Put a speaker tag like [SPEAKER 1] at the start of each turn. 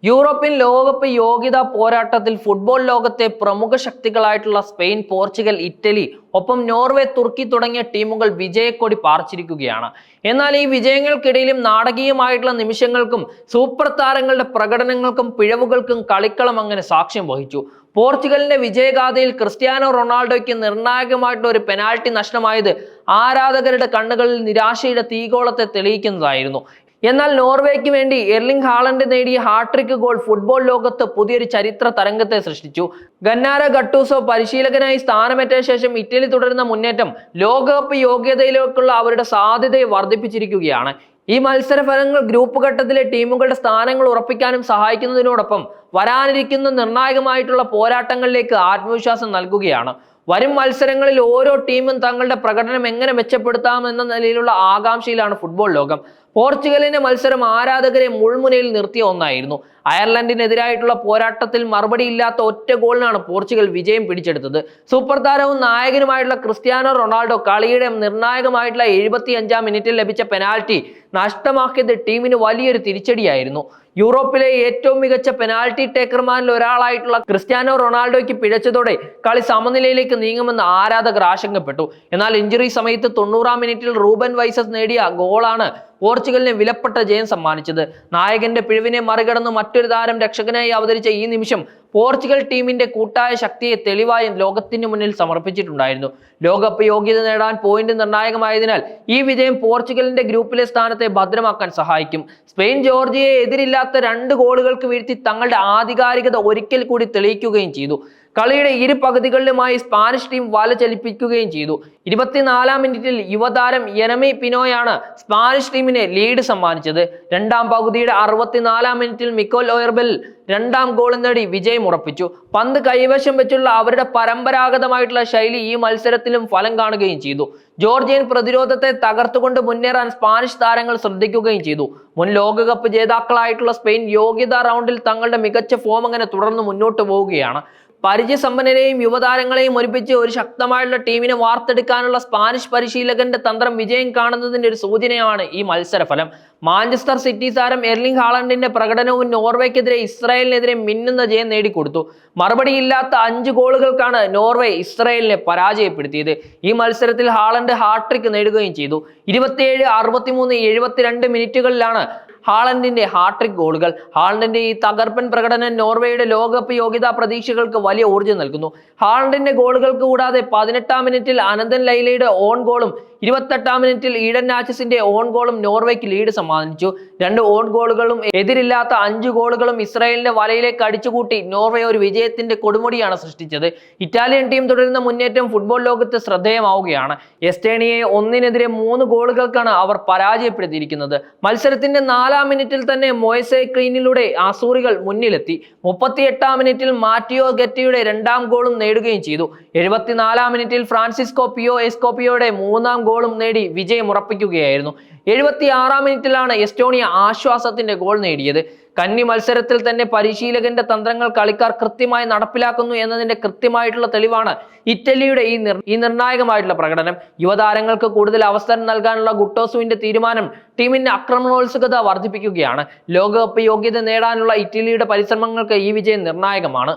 [SPEAKER 1] European ലോകകപ്പ് യോഗ്യതാ പോരാട്ടത്തിൽ ഫുട്ബോൾ ലോകത്തെ പ്രമുഖ ശക്തികളായിട്ടുള്ള സ്പെയിൻ, പോർച്ചുഗൽ, ഇറ്റലി, ഒപ്പം നോർവേ, തുർക്കി തുടങ്ങിയ ടീമുകൾ വിജയക്കൊടി പാറിച്ചിരിക്കുകയാണ്. എന്നാൽ ഈ വിജയങ്ങൾക്കിടയിലും നാടകീയമായിട്ടുള്ള നിമിഷങ്ങൾക്കും സൂപ്പർ താരങ്ങളുടെ പ്രകടനങ്ങൾക്കും പിഴവുകൾക്കും കളിക്കളം അങ്ങനെ സാക്ഷ്യം വഹിച്ചു. പോർച്ചുഗലിന്റെ വിജയഗാഥയിൽ ക്രിസ്ത്യാനോ റൊണാൾഡോയ്ക്ക് നിർണായകമായിട്ടുള്ള ഒരു പെനാൽറ്റി നഷ്ടമായത് ആരാധകരുടെ കണ്ണുകളിൽ നിരാശയുടെ തീഗോളത്തെ തെളിയിക്കുന്നതായിരുന്നു. എന്നാൽ നോർവേക്ക് വേണ്ടി എർലിംഗ് ഹാളണ്ട് നേടിയ ഹാട്രിക് ഗോൾ ഫുട്ബോൾ ലോകത്ത് പുതിയൊരു ചരിത്ര തരംഗത്തെ സൃഷ്ടിച്ചു. ഗന്നാര ഗട്ടൂസോ പരിശീലകനായി സ്ഥാനമേറ്റ ശേഷം ഇറ്റലി തുടരുന്ന മുന്നേറ്റം ലോകകപ്പ് യോഗ്യതയിലേക്കുള്ള അവരുടെ സാധ്യതയെ വർദ്ധിപ്പിച്ചിരിക്കുകയാണ്. ഈ മത്സരഫലങ്ങൾ ഗ്രൂപ്പ് ഘട്ടത്തിലെ ടീമുകളുടെ സ്ഥാനങ്ങൾ ഉറപ്പിക്കാനും സഹായിക്കുന്നതിനോടൊപ്പം വരാനിരിക്കുന്ന നിർണായകമായിട്ടുള്ള പോരാട്ടങ്ങളിലേക്ക് ആത്മവിശ്വാസം നൽകുകയാണ്. വരും മത്സരങ്ങളിൽ ഓരോ ടീമും തങ്ങളുടെ പ്രകടനം എങ്ങനെ മെച്ചപ്പെടുത്താമെന്ന നിലയിലുള്ള ആകാംക്ഷയിലാണ് ഫുട്ബോൾ ലോകം. പോർച്ചുഗലിന്റെ മത്സരം ആരാധകരെ മുൾമുനയിൽ നിർത്തിയ ഒന്നായിരുന്നു. അയർലൻഡിനെതിരായിട്ടുള്ള പോരാട്ടത്തിൽ മറുപടിയില്ലാത്ത ഒറ്റ ഗോളിനാണ് പോർച്ചുഗൽ വിജയം പിടിച്ചെടുത്തത്. സൂപ്പർ താരവും നായകനുമായിട്ടുള്ള ക്രിസ്ത്യാനോ റൊണാൾഡോ കളിയുടെ നിർണായകമായിട്ടുള്ള 75-ാം മിനിറ്റിൽ ലഭിച്ച പെനാൽറ്റി നഷ്ടമാക്കിയത് ടീമിന് വലിയൊരു തിരിച്ചടിയായിരുന്നു. യൂറോപ്പിലെ ഏറ്റവും മികച്ച പെനാൽറ്റി ടേക്കർമാരിൽ ഒരാളായിട്ടുള്ള ക്രിസ്ത്യാനോ റൊണാൾഡോയ്ക്ക് പിഴച്ചതോടെ കളി സമനിലയിലേക്ക് നീങ്ങുമെന്ന് ആരാധകർ ആശങ്കപ്പെട്ടു. എന്നാൽ ഇഞ്ചുറി സമയത്ത് 90-ാം മിനിറ്റിൽ റൂബൻ വൈസസ് നേടിയ ഗോളാണ് പോർച്ചുഗലിന് വിലപ്പെട്ട ജയം സമ്മാനിച്ചത്. നായകന്റെ പിഴവിനെ മറികടന്ന് മറ്റൊരു താരം രക്ഷകനായി അവതരിച്ച ഈ നിമിഷം പോർച്ചുഗൽ ടീമിന്റെ കൂട്ടായ ശക്തിയെ തെളിവായി ലോകത്തിന് മുന്നിൽ സമർപ്പിച്ചിട്ടുണ്ടായിരുന്നു. ലോകകപ്പ് യോഗ്യത നേടാൻ പോയിന്റ് നിർണായകമായതിനാൽ ഈ വിജയം പോർച്ചുഗലിന്റെ ഗ്രൂപ്പിലെ സ്ഥാനത്തെ ഭദ്രമാക്കാൻ സഹായിക്കും. സ്പെയിൻ ജോർജിയയെ എതിരില്ലാത്ത 2 ഗോളുകൾക്ക് വീഴ്ത്തി തങ്ങളുടെ ആധികാരികത ഒരിക്കൽ കൂടി തെളിയിക്കുകയും ചെയ്തു. കളിയുടെ ഇരു പകുതികളിലുമായി സ്പാനിഷ് ടീം വല ചലിപ്പിക്കുകയും ചെയ്തു. 24-ാം മിനിറ്റിൽ യുവതാരം യെരമി പിനോയാണ് സ്പാനിഷ് ടീമിനെ ലീഡ് സമ്മാനിച്ചത്. രണ്ടാം പകുതിയുടെ 64-ാം മിനിറ്റിൽ മിക്കോൽ ഓയർബെൽ 2ാം ഗോൾ നേടി വിജയം ഉറപ്പിച്ചു. പന്ത് കൈവശം വെച്ചുള്ള അവരുടെ പരമ്പരാഗതമായിട്ടുള്ള ശൈലി ഈ മത്സരത്തിലും ഫലം കാണുകയും ചെയ്തു. ജോർജിയൻ പ്രതിരോധത്തെ തകർത്തുകൊണ്ട് മുന്നേറാൻ സ്പാനിഷ് താരങ്ങൾ ശ്രദ്ധിക്കുകയും ചെയ്തു. മുൻ ലോകകപ്പ് ജേതാക്കളായിട്ടുള്ള സ്പെയിൻ യോഗ്യതാ റൗണ്ടിൽ തങ്ങളുടെ മികച്ച ഫോം അങ്ങനെ തുടർന്ന് മുന്നോട്ട് പോവുകയാണ്. പരിചയസമ്പന്നരെയും യുവതാരങ്ങളെയും ഒരുമിച്ച് ഒരു ശക്തമായുള്ള ടീമിനെ വാർത്തെടുക്കാനുള്ള സ്പാനിഷ് പരിശീലകന്റെ തന്ത്രം വിജയം കാണുന്നതിന്റെ ഒരു സൂചനയാണ് ഈ മത്സരഫലം. മാഞ്ചസ്റ്റർ സിറ്റി താരം എർലിംഗ് ഹാളണ്ടിന്റെ പ്രകടനവും നോർവേക്കെതിരെ ഇസ്രായേലിനെതിരെ മിന്നുന്ന ജയം നേടിക്കൊടുത്തു. മറുപടിയില്ലാത്ത 5 ഗോളുകൾക്കാണ് നോർവേ ഇസ്രായേലിനെ പരാജയപ്പെടുത്തിയത്. ഈ മത്സരത്തിൽ ഹാളണ്ട് ഹാട്രിക് നേടുകയും ചെയ്തു. 27, 63, 72 മിനിറ്റുകളിലാണ് ഹാളണ്ടിന്റെ ഹാട്രിക് ഗോളുകൾ. ഹാളണ്ടിന്റെ ഈ തകർപ്പൻ പ്രകടനം നോർവേയുടെ ലോകകപ്പ് യോഗ്യതാ പ്രതീക്ഷകൾക്ക് വലിയ ഊർജ്ജം നൽകുന്നു. ഹാളണ്ടിന്റെ ഗോളുകൾക്ക് കൂടാതെ 18-ാം മിനിറ്റിൽ അനന്തൻ ലൈലയുടെ ഓൺ ഗോളും 28-ാം മിനിറ്റിൽ ഈഡൻ നാച്ചസിന്റെ ഓൺ ഗോളും നോർവേക്ക് ലീഡ് സമ്മാനിച്ചു. 2 ഓൺ ഗോളുകളും എതിരില്ലാത്ത 5 ഗോളുകളും ഇസ്രായേലിന്റെ വലയിലേക്ക് അടിച്ചുകൂട്ടി നോർവേ ഒരു വിജയത്തിന്റെ കൊടുമുടിയാണ് സൃഷ്ടിച്ചത്. ഇറ്റാലിയൻ ടീം തുടരുന്ന മുന്നേറ്റം ഫുട്ബോൾ ലോകത്ത് ശ്രദ്ധേയമാവുകയാണ്. എസ്റ്റേണിയയെ 1-നെതിരെ 3 ഗോളുകൾക്കാണ് അവർ പരാജയപ്പെടുത്തിയിരിക്കുന്നത്. മത്സരത്തിന്റെ 4-ാം മിനിറ്റിൽ തന്നെ മോയ്സെ ക്രീനിലൂടെ ആസൂറികൾ മുന്നിലെത്തി. 38-ാം മിനിറ്റിൽ മാറ്റിയോ ഗെറ്റിയുടെ 2ാം ഗോളും നേടുകയും ചെയ്തു. 74-ാം മിനിറ്റിൽ ഫ്രാൻസിസ്കോ പിയോ എസ്കോപ്പിയോയുടെ 3ാം ഗോളും നേടി വിജയം ഉറപ്പിക്കുകയായിരുന്നു. 76-ാം മിനിറ്റിലാണ് എസ്റ്റോണിയ ആശ്വാസത്തിന്റെ ഗോൾ നേടിയത്. കന്നി മത്സരത്തിൽ തന്നെ പരിശീലകന്റെ തന്ത്രങ്ങൾ കളിക്കാർ കൃത്യമായി നടപ്പിലാക്കുന്നു എന്നതിന്റെ കൃത്യമായിട്ടുള്ള തെളിവാണ് ഇറ്റലിയുടെ ഈ നിർണായകമായിട്ടുള്ള പ്രകടനം. യുവതാരങ്ങൾക്ക് കൂടുതൽ അവസരം നൽകാനുള്ള ഗുട്ടോസുവിന്റെ തീരുമാനം ടീമിന്റെ ആക്രമണോത്സുകത വർദ്ധിപ്പിക്കുകയാണ്. ലോകകപ്പ് യോഗ്യത നേടാനുള്ള ഇറ്റലിയുടെ പരിശ്രമങ്ങൾക്ക് ഈ വിജയം നിർണായകമാണ്.